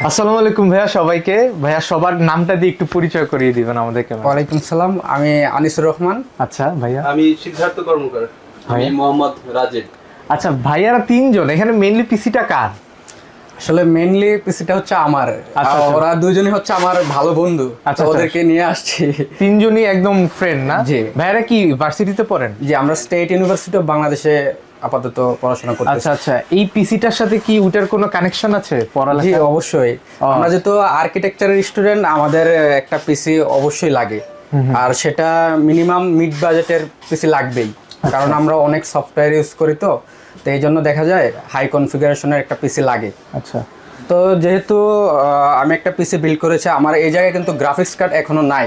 আসসালামু আলাইকুম ভাইয়া সবাইকে। ভাইয়া সবার নামটা দিয়ে একটু পরিচয় করিয়ে দিবেন আমাদেরকে। ওয়ালাইকুম সালাম, আমি আনিসুর রহমান। আচ্ছা ভাইয়া। আমি সিদ্ধার্থ কর্মকার। আমি মোহাম্মদ রাজেদ। আচ্ছা ভাইয়ারা তিনজন এখানে, মেইনলি পিসিটা কার? আসলে মেইনলি পিসিটা হচ্ছে আমার। আচ্ছা। ওরা দুজনই হচ্ছে আমার ভালো বন্ধু। আচ্ছা, ওদেরকে নিয়ে আসছি। তিনজনই একদম ফ্রেন্ড না? জি। ভাইয়ারা কি ভার্সিটিতে পড়েন? যে আমরা স্টেট ইউনিভার্সিটি অফ বাংলাদেশে আপাতত পড়াশোনা করতেছি। আচ্ছা আচ্ছা, এই পিসিটার সাথে কি ওটার কোনো কানেকশন আছে জি পড়ালেখা? অবশ্যই। আমরা যেহেতু আর্কিটেকচারের স্টুডেন্ট, আমাদের একটা পিসি অবশ্যই লাগে। আর সেটা মিনিমাম মিড বাজেটের পিসি লাগবেই, কারণ আমরা অনেক সফটওয়্যার ইউজ করি। তো এই জন্য দেখা যায় হাই কনফিগারেশনের একটা পিসি লাগে। আচ্ছা। তো যেহেতু আমি একটা পিসি বিল্ড করেছি, আমার এই জায়গায় কিন্তু গ্রাফিক্স কার্ড এখনো নাই।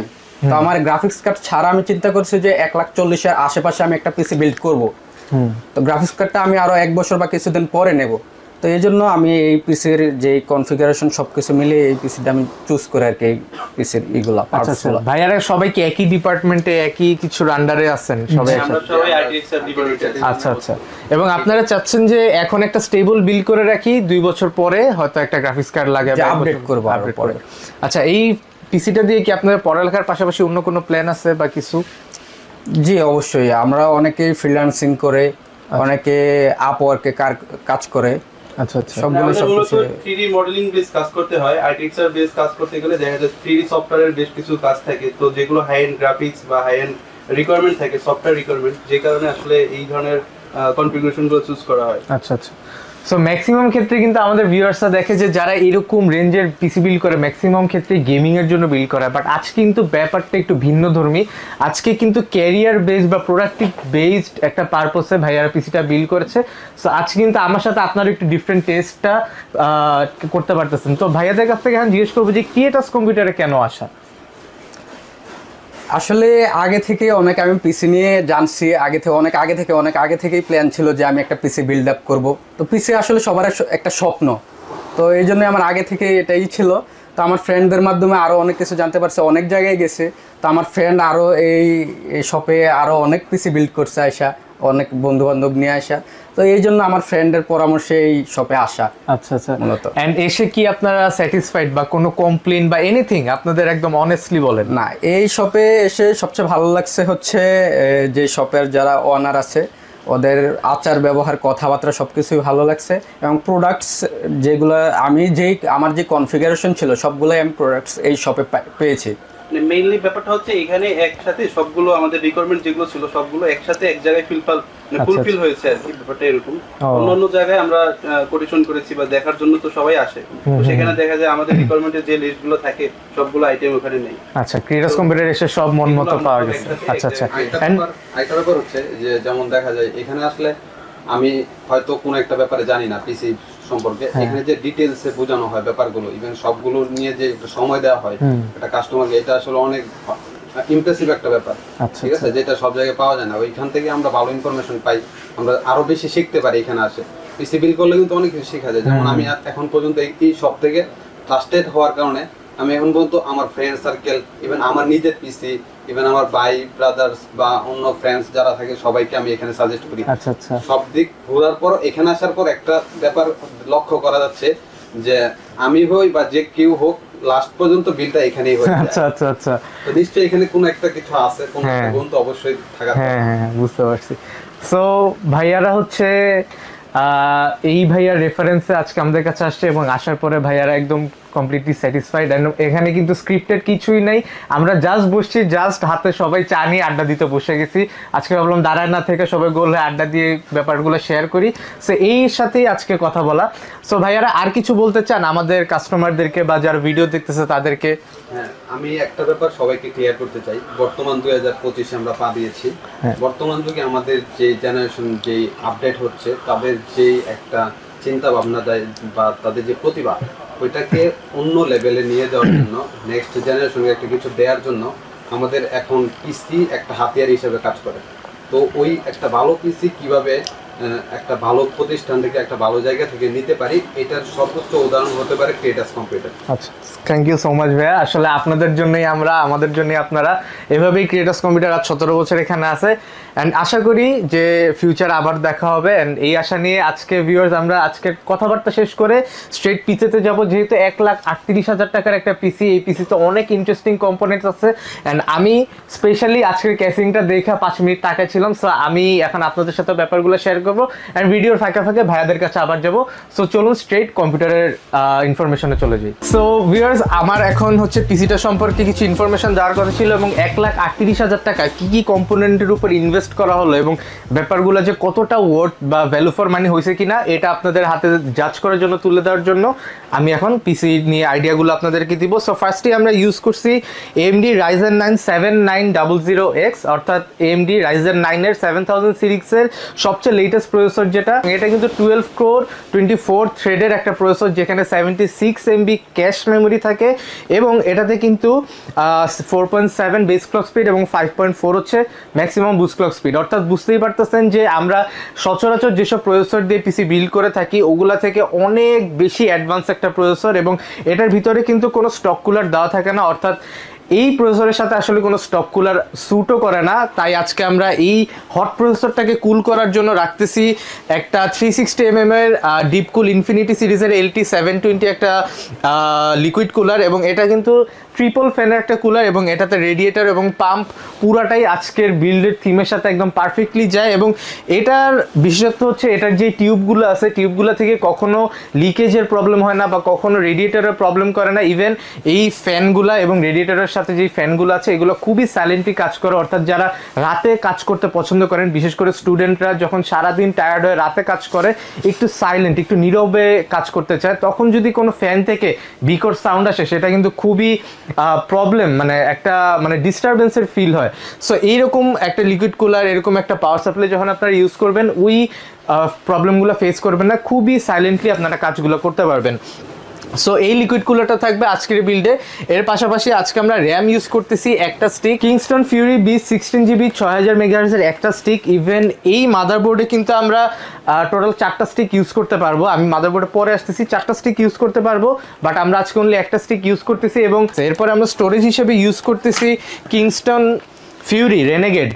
তো আমার গ্রাফিক্স কার্ড ছাড়া আমি চিন্তা করছি যে 1,40,000-এর আশেপাশে আমি একটা পিসি বিল্ড করব। তো গ্রাফিক্স কার্ডটা আমি আরো 1 বছর বা কিছুদিন পরে নেব। তো এই জন্য আমি এই পিসির যে কনফিগারেশন সবকিছু মিলিয়ে এই পিসিটা আমি চুজ করে আর কি, এই পিসির এগুলা পার্টসগুলো। ভাইয়ারা সবাই কি একই ডিপার্টমেন্টে, একই কিছুর আন্ডারে আছেন সবাই? আমরা সবাই আর্কিটেকচার ডিপার্টমেন্টে। আচ্ছা আচ্ছা। এবং আপনারা চাচ্ছেন যে এখন একটা স্টেবল বিল্ড করে রাখি, 2 বছর পরে হয়তো একটা গ্রাফিক্স কার্ড লাগে, আপডেট করব আরো পরে। আচ্ছা, এই পিসিটা দিয়ে কি আপনাদের পড়ালেখার পাশাপাশি অন্য কোনো প্ল্যান আছে বা কিছু? জি অবশ্যই, আমরা অনেকেই ফ্রিল্যান্সিং করে, অনেকে আপওয়ার্কে কাজ করে। আচ্ছা আচ্ছা। সবগুলো মূলত 3D মডেলিং বেস কাজ করতে হয়। আর্কিটেকচার বেস কাজ করতে গেলে দেখা যায় 3D সফটওয়্যারের বেশ কিছু কাজ থাকে, তো যেগুলো হাই এন্ড গ্রাফিক্স বা হাই এন্ড রিকোয়ারমেন্ট থাকে, সফটওয়্যার রিকোয়ারমেন্ট, যে কারণে আসলে এই ধরনের কনফিগারেশনগুলো চুজ করা হয়। আচ্ছা আচ্ছা। সো ম্যাক্সিমাম ক্ষেত্রে কিন্তু আমাদের ভিউয়ার্সরা দেখে যে যারা এরকম রেঞ্জের পিসি বিল্ড করে ম্যাক্সিমাম ক্ষেত্রে গেমিং এর জন্য বিল্ড করে, বাট আজকে কিন্তু ব্যাপারটা একটু ভিন্নধর্মী। আজকে কিন্তু ক্যারিয়ার বেসড বা প্রোডাক্টিভ বেসড একটা পারপসে ভাইয়ারা পিসিটা বিল্ড করেছে। সো আজকে কিন্তু আমার সাথে আপনার একটু ডিফারেন্ট টেস্টটা করতে পারতেছেন। তো ভাইয়াদের কাছ থেকে এখন জিজ্ঞেস করবো যে ক্রিয়েটাস কম্পিউটারে কেন আসা? আসলে আগে থেকে অনেক আমি পিসি নিয়ে জানছি, অনেক আগে থেকেই প্ল্যান ছিল যে আমি একটা পিসি বিল্ড আপ করবো। তো পিসি আসলে সবার একটা স্বপ্ন, তো এই জন্য আমার আগে থেকে এটাই ছিল। তো আমার ফ্রেন্ডদের মাধ্যমে আরও অনেক কিছু জানতে পারছে, অনেক জায়গায় গেছে। তো আমার ফ্রেন্ড আরও এই শপে আরও অনেক পিসি বিল্ড করছে, আসা অনেক বন্ধু বান্ধব নিয়ে আসা। তো এই জন্য আমার ফ্রেন্ডের পরামর্শে এই শপে আসা। আচ্ছা আচ্ছা। মূলত এন্ড এসে কি আপনারা স্যাটিসফাইড বা কোনো কমপ্লেইন বা এনিথিং আপনাদের একদম অনেস্টলি বলেন? না, এই শপে এসে সবচেয়ে ভালো লাগছে হচ্ছে যে শপের যারা ওনার আছে, ওদের আচার ব্যবহার কথাবার্তা সব কিছুই ভালো লাগছে। এবং প্রোডাক্টস যেগুলো আমার যে কনফিগারেশন ছিল সবগুলোই আমি প্রোডাক্টস এই শপে পেয়েছি। মানে মেইনলি ব্যাপারটা হচ্ছে এখানে একসাথে সবগুলো আমাদের রিকোয়ারমেন্ট যেগুলো ছিল সবগুলো একসাথে এক জায়গায় ফুলফিল হয়েছে আর কি, ব্যাপারটা এরকম। অন্য জায়গায় আমরা কোটেশন করেছি বা দেখার জন্য তো সবাই আসে, তো সেখানে দেখা যায় আমাদের রিকোয়ারমেন্টের যে লিস্টগুলো থাকে সবগুলো আইটেম ওখানে নেই। আচ্ছা, ক্রিয়েটাস কম্পিউটার এসে সব মন মতো পাওয়া গেছে। আচ্ছা আচ্ছা। আরেকটা ব্যাপার হচ্ছে যে যেমন দেখা যায় এখানে আসলে আমি হয়তো কোনো একটা ব্যাপারে জানি না পিসি সম্পর্কে, এখানে যে ডিটেইলসে বোঝানো হয় ব্যাপারগুলো, ইভেন সবগুলো নিয়ে যে একটা সময় দেওয়া হয় একটা কাস্টমারকে, এটা আসলে অনেক ইমপ্রেসিভ একটা ব্যাপার। ঠিক আছে, যেটা সব জায়গায় পাওয়া যায় না। ওইখান থেকে আমরা ভালো ইনফরমেশন পাই, আমরা আরো বেশি শিখতে পারি। এখানে আসে পিসি বিল করলে কিন্তু অনেক কিছু শেখা যায়। যেমন আমি এখন পর্যন্ত এই সব থেকে ট্রাস্টেড হওয়ার কারণে আমি এখন পর্যন্ত আমার ফ্রেন্ড সার্কেল, ইভেন আমার নিজের পিসি, ইভেন আমার ভাই ব্রাদার্স বা অন্য ফ্রেন্ডস যারা থাকে সবাইকে আমি এখানে সাজেস্ট করি। আচ্ছা আচ্ছা। সব দিক ঘোরার পর এখানে আসার পর একটা ব্যাপার লক্ষ্য করা যাচ্ছে যে আমি হই বা যে কেউ হোক, লাস্ট পর্যন্ত বিলটা এখানেই হয়। আচ্ছা আচ্ছা আচ্ছা। তো নিশ্চয়ই এখানে কোনো একটা কিছু আছে, কোনো একটা গুণ তো অবশ্যই থাকা। হ্যাঁ হ্যাঁ, বুঝতে পারছি। সো ভাইয়ারা হচ্ছে এই ভাইয়ার রেফারেন্সে আজকে আমাদের কাছে আসছে এবং আসার পরে ভাইয়ারা একদম কমপ্লিটলি স্যাটিসফাইড। এখানে কিন্তু স্ক্রিপ্টেড কিছুই নাই, আমরা জাস্ট বসছি, জাস্ট হাতে সবাই চা নিয়ে আড্ডা দিতে বসে গেছি। আজকে ভাবলাম দাঁড়ায় না থেকে সবাই গোল হয়ে আড্ডা দিয়ে ব্যাপারগুলো শেয়ার করি। সো এই সাথেই আজকে কথা বলা। সো ভাইয়ারা আর কিছু বলতে চান আমাদের কাস্টমারদেরকে বা যারা ভিডিও দেখতেছে তাদেরকে? হ্যাঁ, আমি একটা ব্যাপার সবাইকে ক্লিয়ার করতে চাই। বর্তমান 2025 আমরা পা দিয়েছি। বর্তমান যুগে আমাদের যে জেনারেশন যে আপডেট হচ্ছে, তাদের যে একটা চিন্তা ভাবনা দেয় বা তাদের যে প্রতিভা, ওইটাকে অন্য লেভেলে নিয়ে যাওয়ার জন্য, নেক্সট জেনারেশনকে একটা কিছু দেওয়ার জন্য আমাদের এখন পিসি একটা হাতিয়ার হিসেবে কাজ করে। তো ওই একটা ভালো পিসি কিভাবে একটা ভালো প্রতিষ্ঠান থেকে একটা ভালো জায়গা থেকে নিতে পারি, এটার সর্বোচ্চ উদাহরণ হতে পারে ক্রিয়েটাস কম্পিউটার। আচ্ছা, থ্যাংক ইউ সো মাচ ভাইয়া। আসলে আপনাদের জন্যই আমরা, আমাদের জন্যই আপনারা, এভাবেই ক্রিয়েটাস কম্পিউটার আজ 17 বছর এখানে আছে। অ্যান্ড আশা করি যে ফিউচার আবার দেখা হবে। অ্যান্ড এই আশা নিয়ে আজকে ভিউয়ার্স আমরা আজকের কথাবার্তা শেষ করে স্ট্রেট পিসিতে যাব। যেহেতু 1,38,000 টাকার একটা পিসি, এই পিসিতে অনেক ইন্টারেস্টিং কম্পোনেন্টস আছে। অ্যান্ড আমি স্পেশালি আজকের ক্যাসিংটা দেখে 5 মিনিট তাকায় ছিলাম। সো আমি এখন আপনাদের সাথে ব্যাপারগুলো শেয়ার করবো অ্যান্ড ভিডিওর ফাঁকে ফাঁকে ভাইয়াদের কাছে আবার যাবো। সো চলুন স্ট্রেট কম্পিউটারের ইনফরমেশনে চলে যাই। সো ভিউয়ার্স, আমার এখন হচ্ছে পিসিটা সম্পর্কে কিছু ইনফরমেশন দেওয়ার কথা ছিল এবং 1,38,000 টাকা কি কি কম্পোনেন্টের উপর ইনভেস্ট করা হলো এবং ব্যাপারগুলো যে কতটা ওয়ার্থ বা ভ্যালু ফর মানি হয়েছে কিনা এটা আপনাদের হাতে জাজ করার জন্য, তুলে দেওয়ার জন্য আমি এখন পিসি নিয়ে আইডিয়াগুলো আপনাদেরকে দিব। সো ফার্স্টে আমরা ইউজ করছি AMD Ryzen 9 7900X, অর্থাৎ AMD Ryzen 9 এর 7000 সিরিজের সবচেয়ে লেটেস্ট প্রসেসর যেটা। এটা কিন্তু 12 কোর 24 থ্রেডের একটা প্রসেসর, যেখানে 76 MB ক্যাশ মেমোরি থাকে এবং এটাতে কিন্তু 4.7 বেস ক্লক স্পিড এবং 5.4 হচ্ছে ম্যাক্সিমাম বুস্ট ক্লক স্পিড। অর্থাৎ বুঝতেই পারতেছেন যে আমরা সচরাচর যেসব প্রসেসর দিয়ে পিসি বিল্ড করে থাকি ওগুলা থেকে অনেক বেশি অ্যাডভান্স একটা প্রসেসর, এবং এটার ভিতরে কিন্তু কোনো স্টক কুলার দেওয়া থাকে না। অর্থাৎ এই প্রসেসরের সাথে আসলে কোনো স্টক কুলার স্যুটও করে না। তাই আজকে আমরা এই হট প্রসেসরটাকে কুল করার জন্য রাখতেছি একটা 360 mm এর ডিপ কুল ইনফিনিটি সিরিজের LT720 একটা লিকুইড কুলার, এবং এটা কিন্তু ট্রিপল ফ্যানের একটা কুলার, এবং এটাতে রেডিয়েটর এবং পাম্প পুরাটাই আজকের বিল্ডের থিমের সাথে একদম পারফেক্টলি যায়। এবং এটার বিশেষত্ব হচ্ছে এটার যে টিউবগুলো আছে, টিউবগুলো থেকে কখনো লিকেজের প্রবলেম হয় না বা কখনো রেডিয়েটরের প্রবলেম করে না। ইভেন এই ফ্যানগুলো এবং রেডিয়েটরের সাথে যে ফ্যানগুলো আছে এগুলো খুবই সাইলেন্টলি কাজ করে। অর্থাৎ যারা রাতে কাজ করতে পছন্দ করেন, বিশেষ করে স্টুডেন্টরা যখন সারাদিন টায়ার্ড হয়ে রাতে কাজ করে, একটু সাইলেন্ট, একটু নীরবে কাজ করতে চায়, তখন যদি কোনো ফ্যান থেকে বিকট সাউন্ড আসে সেটা কিন্তু খুবই প্রবলেম, মানে একটা ডিস্টারবেন্সের ফিল হয়। সো এইরকম একটা লিকুইড কুলার, এরকম একটা পাওয়ার সাপ্লাই যখন আপনারা ইউজ করবেন, ওই প্রবলেমগুলো ফেস করবেন না, খুবই সাইলেন্টলি আপনারা কাজগুলো করতে পারবেন। সো এই লিকুইড কুলারটা থাকবে আজকের বিল্ডে। এর পাশাপাশি আজকে আমরা র্যাম ইউজ করতেছি একটা stick Kingston Fury B16GB 6000 MHz এর একটা স্টিক। ইভেন এই মাদারবোর্ডে কিন্তু আমরা টোটাল 4টা স্টিক ইউজ করতে পারবো। আমি মাদারবোর্ডে পরে আসতেছি, 4টা স্টিক ইউজ করতে পারবো, বাট আমরা আজকে অনলি একটা স্টিক ইউজ করতেছি। এবং এরপরে আমরা স্টোরেজ হিসেবে ইউজ করতেছি কিংস্টন ফিউরি রেনেগেড।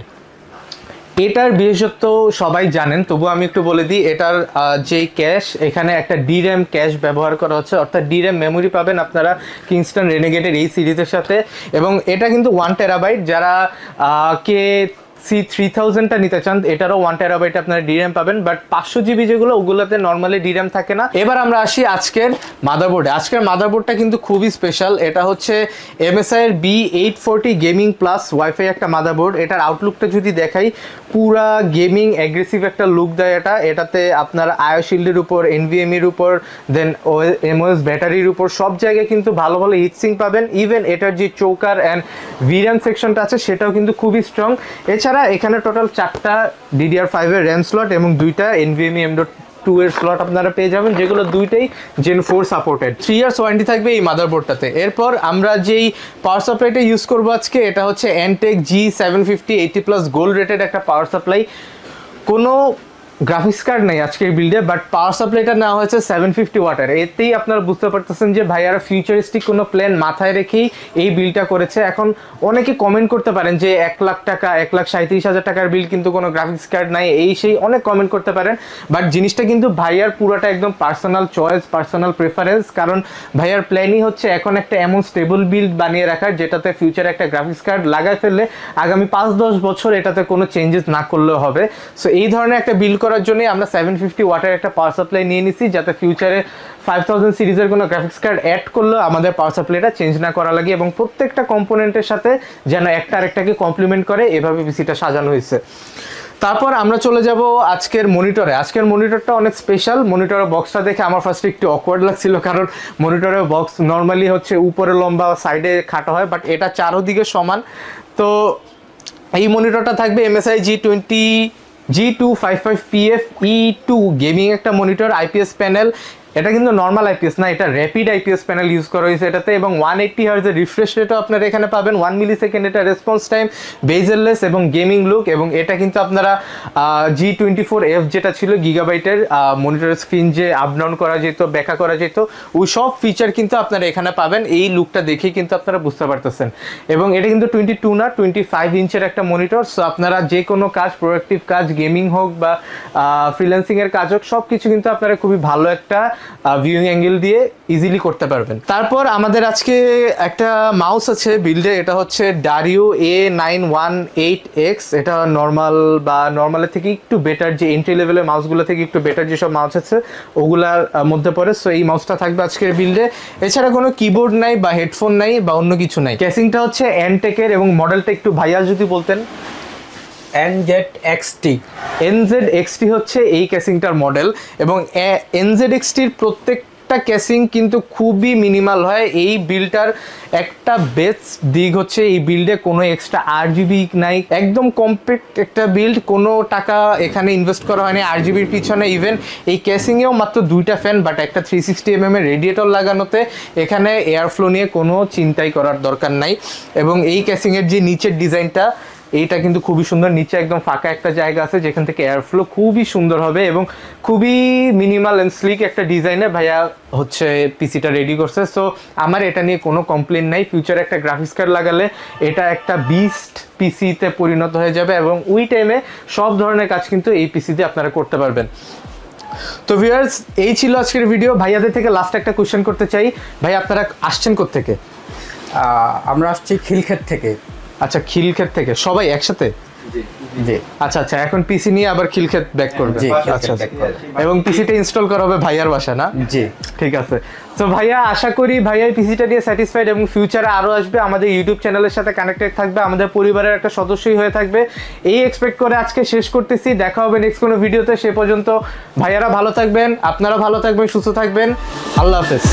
এটার বিশেষত্ব সবাই জানেন, তবু আমি একটু বলে দিই। এটার যে ক্যাশ, এখানে একটা DRAM ক্যাশ ব্যবহার করা হচ্ছে, অর্থাৎ DRAM মেমোরি পাবেন আপনারা কিংস্টন রেনেগেডের এই সিরিজের সাথে। এবং এটা কিন্তু 1 টেরাবাইট, যারা C3000টা নিতে চান এটারও 1 টেরাবাইট আপনারা DRAM পাবেন, বাট 500 GB যেগুলো ওগুলোতে নর্মালি DRAM থাকে না। এবার আমরা আসি আজকের মাদারবোর্ডে। আজকের মাদারবোর্ডটা কিন্তু খুবই স্পেশাল। এটা হচ্ছে MSI এর B840 গেমিং প্লাস ওয়াইফাই একটা মাদারবোর্ড। এটার আউটলুকটা যদি দেখাই, পুরা গেমিং অ্যাগ্রেসিভ একটা লুক দেয় এটা। এটাতে আপনার আয়ো শিল্ডের উপর, NVMe এর উপর, দেন MOS ব্যাটারির উপর সব জায়গায় কিন্তু ভালো ভালো হিটসিং পাবেন। ইভেন এটার যে চৌকার অ্যান্ড VRAM সেকশনটা আছে সেটাও কিন্তু খুবই স্ট্রং। এছাড়া এখানে টোটাল 4টা DDR5 এর র্যাম স্লট এবং 2টা NVMe M.2 এর স্লট আপনারা পেয়ে যাবেন, যেগুলো দুইটাই Gen 4 সাপোর্টেড। 3 ইয়ার্স ওয়ারেন্টি থাকবে এই মাদারবোর্ডটাতে। এরপর আমরা যেই পাওয়ার সাপ্লাইটা ইউজ করবো আজকে, এটা হচ্ছে Antec G750 80+ গোল্ড রেটেড একটা পাওয়ার সাপ্লাই। কোনো গ্রাফিক্স কার্ড নেই আজকের বিল্ডে, বাট পাওয়ার সাপ্লাইটা নেওয়া হয়েছে 750 ওয়াটের। এতেই আপনারা বুঝতে পারতেছেন যে ভাইয়ারা ফিউচারিস্টিক কোনো প্ল্যান মাথায় রেখেই এই বিলটা করেছে। এখন অনেকে কমেন্ট করতে পারেন যে 1 লাখ টাকা, 1,37,000 টাকার বিল কিন্তু কোনো গ্রাফিক্স কার্ড নাই, এই সেই অনেক কমেন্ট করতে পারেন। বাট জিনিসটা কিন্তু ভাইয়ার পুরোটা একদম পার্সোনাল চয়েস, পার্সোনাল প্রেফারেন্স। কারণ ভাইয়ার প্ল্যানই হচ্ছে এখন একটা এমন স্টেবল বিল্ড বানিয়ে রাখার, যেটাতে ফিউচারে একটা গ্রাফিক্স কার্ড লাগাই ফেললে আগামী 5-10 বছর এটাতে কোনো চেঞ্জেস না করলেও হবে। সো এই ধরনের একটা বিল্ড করার জন্য আমরা 750 ওয়াটের একটা পাওয়ার সাপ্লাই নিয়ে নিছি, যাতে ফিউচারে 5000 সিরিজের কোনো গ্রাফিক্স কার্ড অ্যাড করলেও আমাদের পাওয়ার সাপ্লাইটা চেঞ্জ না করা লাগে, এবং প্রত্যেকটা কম্পোনেন্টের সাথে যেন একটা আরেকটাকে কমপ্লিমেন্ট করে, এভাবে পিসিটা সাজানো হয়েছে। তারপর আমরা চলে যাব আজকের মনিটরে। আজকের মনিটরটা অনেক স্পেশাল। মনিটরের বক্সটা দেখে আমার ফার্স্টে একটু অকওয়ার্ড লাগছিল, কারণ মনিটরের বক্স নর্মালি হচ্ছে উপরে লম্বা, সাইডে খাটো হয়, বাট এটা চারোদিকে সমান। তো এই মনিটরটা থাকবে MSI G255PF E2 গেমিং একটা মনিটর, IPS প্যানেল, এটা কিন্তু নর্মাল আইপিএস না, এটা র্যাপিড আইপিএস প্যানেল ইউজ করা হয়েছে এটাতে, এবং 180 হার্জের রিফ্রেশ রেটও আপনারা এখানে পাবেন, 1 মিলি সেকেন্ড এটা রেসপন্স টাইম, বেজেললেস এবং গেমিং লুক। এবং এটা কিন্তু আপনারা G24F যেটা ছিল গিগাবাইটের মনিটর স্ক্রিন যে আপ ডাউন করা যেত, ব্যাখ্যা করা যেত, ওই সব ফিচার কিন্তু আপনারা এখানে পাবেন। এই লুকটা দেখেই কিন্তু আপনারা বুঝতে পারতেছেন। এবং এটা কিন্তু 22 না 25 ইঞ্চের একটা মনিটর। সো আপনারা যে কোনো কাজ, প্রোডাক্টিভ কাজ, গেমিং হোক বা ফ্রিল্যান্সিং এর কাজ হোক, সব কিছু কিন্তু আপনারা খুবই ভালো একটা ভিউইং অ্যাঙ্গেল দিয়ে ইজিলি করতে পারবেন। তারপর আমাদের আজকে একটা মাউস আছে বিল্ডে, এটা হচ্ছে Dario A918X। এটা নর্মাল বা নর্মালের থেকে একটু বেটার, যে এন্ট্রি লেভেলের মাউসগুলো থেকে একটু বেটার যেসব মাউস আছে ওগুলার মধ্যে পড়ে। সো এই মাউসটা থাকবে আজকের বিল্ডে। এছাড়া কোনো কিবোর্ড নাই বা হেডফোন নাই বা অন্য কিছু নাই। কেসিংটা হচ্ছে এনটেকের এবং মডেলটা একটু ভাইয়া যদি বলতেন। NZXT হচ্ছে এই কেসিংটার মডেল, এবং NZXTর প্রত্যেকটা কেসিং কিন্তু খুবই মিনিমাল হয়। এই বিল্ডটার একটা বেস্ট দিক হচ্ছে এই বিল্ডে কোনো এক্সট্রা RGB নাই, একদম কমপ্লিট একটা বিল্ড, কোনো টাকা এখানে ইনভেস্ট করা হয়নি RGBর পিছনে। ইভেন এই কেসিংয়েও মাত্র 2টা ফ্যান, বাট একটা 360mm এর রেডিয়েটর লাগানোতে এখানে এয়ার ফ্লো নিয়ে কোনো চিন্তাই করার দরকার নাই। এবং এই কেসিংয়ের যে নিচের ডিজাইনটা, এইটা কিন্তু খুবই সুন্দর। নিচে একদম ফাঁকা একটা জায়গা আছে যেখান থেকে এয়ার ফ্লো খুবই সুন্দর হবে, এবং খুবই মিনিমাল অ্যান্ড স্লিক একটা ডিজাইনে ভাইয়া হচ্ছে পিসিটা রেডি করছে। সো আমার এটা নিয়ে কোনো কমপ্লেন নাই। ফিউচারে একটা গ্রাফিক্স কার্ড লাগালে এটা একটা বিস্ট পিসিতে পরিণত হয়ে যাবে, এবং ওই টাইমে সব ধরনের কাজ কিন্তু এই পিসিতে আপনারা করতে পারবেন। তো ভিউয়ার্স, এই ছিল আজকের ভিডিও। ভাইয়াদের থেকে লাস্ট একটা কোয়েশ্চেন করতে চাই, ভাই আপনারা আসছেন কোত্থেকে? আমরা আসছি খিলক্ষেত থেকে। আচ্ছা, খিলক্ষেত থেকে সবাই একসাথে? জি। আচ্ছা আচ্ছা, এখন পিসি নিয়ে আবার খিলক্ষেত ব্যাক করবে? জি, আচ্ছা, এবং পিসিটা ইনস্টল করা হবে ভাইয়ার বাসা না? জি, ঠিক আছে। তো ভাইয়া, আশা করি ভাইয়া পিসিটা নিয়ে স্যাটিসফাইড, এবং ফিউচারে আরও আসবে, আমাদের ইউটিউব চ্যানেলের সাথে কানেক্টেড থাকবে, আমাদের পরিবারের একটা সদস্যই হয়ে থাকবে, এই এক্সপেক্ট করে আজকে শেষ করতেছি। দেখা হবে নেক্সট কোনো ভিডিওতে। সে পর্যন্ত ভাইয়ারা ভালো থাকবেন, আপনারা ভালো থাকবেন, সুস্থ থাকবেন। আল্লাহ হাফেজ।